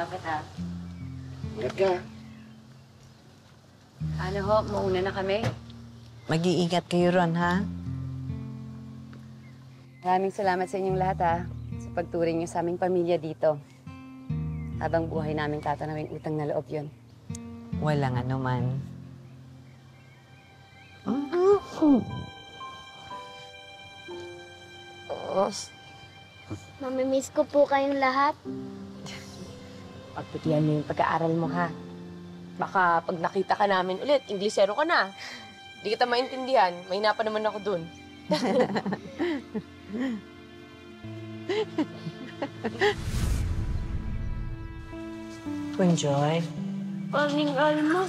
Bakit ha? Ingat ka. Ano ho, mauna na kami. Mag-iingat kayo ron, ha? Maraming salamat sa inyong lahat ha, sa pagturing niyo sa aming pamilya dito. Habang buhay namin tatanawin utang na loob yun. Walang anuman. Mamimiss ko po kayong lahat. Pagbutihan mo yung pag-aaral mo, ha? Baka pag nakita ka namin ulit, Inglesero ka na. Hindi kita maintindihan. Mahina pa naman ako dun. Punjoy. Aling Alma.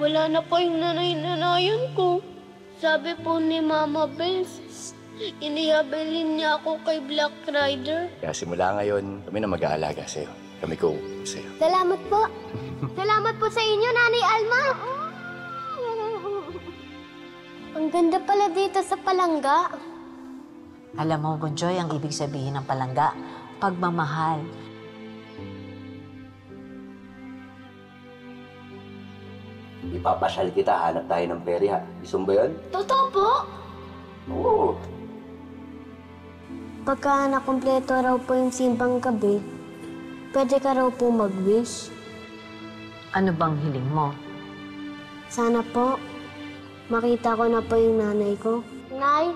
Wala na po yung nanay-nanayan ko. Sabi po ni Mama Bells, inihabilin niya ako kay Black Rider. Kaya simula ngayon, kami na mag-aalaga sa'yo. Kami ko sa'yo. Salamat po. Salamat po sa inyo, Nanay Alma. Ang ganda pala dito sa palangga. Alam mo, Bunjoy, ang ibig sabihin ng palangga, pagmamahal. Ipapasyal kita, hanap tayo ng peri ha. Isang ba yun? Totoo po? Oo. Pagka nakumpleto raw po yung simbang gabi, pwede ka raw po mag-wish. Ano bang hiling mo? Sana po, makita ko na po yung nanay ko. Nay,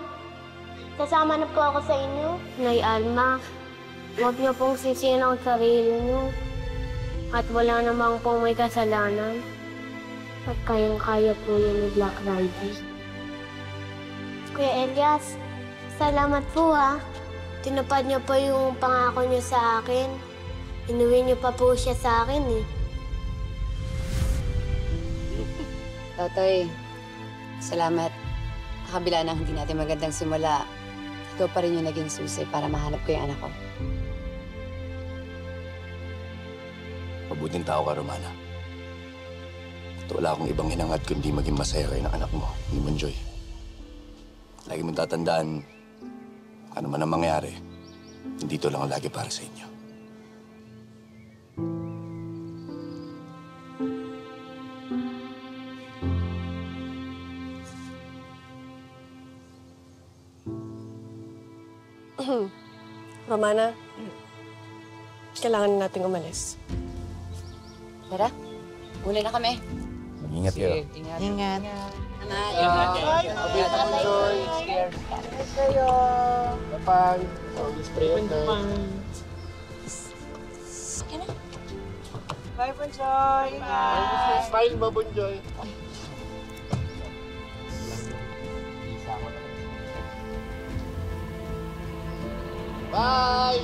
sasama na po ako sa inyo. Nay Alma, huwag niyo pong sisihin ang sarili niyo. At wala namang pong may kasalanan. At kayang-kaya po yun ni Black Rider. Kuya Elias, salamat po ha. Tinupad niyo po yung pangako niyo sa akin. Inuwi niyo pa po siya sa akin eh. Totoy, salamat. Nakabila ng hindi natin magandang simula, ikaw pa rin yung naging susi para mahanap ko yung anak ko. Mabuting tao ka, Romana. At wala akong ibang hinangad kundi maging masaya kayo ng anak mo, ni Monjoy. Lagi mong tatandaan, ano man ang mangyari, nandito lang ang lagi para sa inyo. Romana, kailangan nating umalis. Tara, uli na kami. Mag-ingat kayo. Ingat. Bye-bye. Bye, Bunjoy! Bye! Smile mo, Bunjoy. Bye!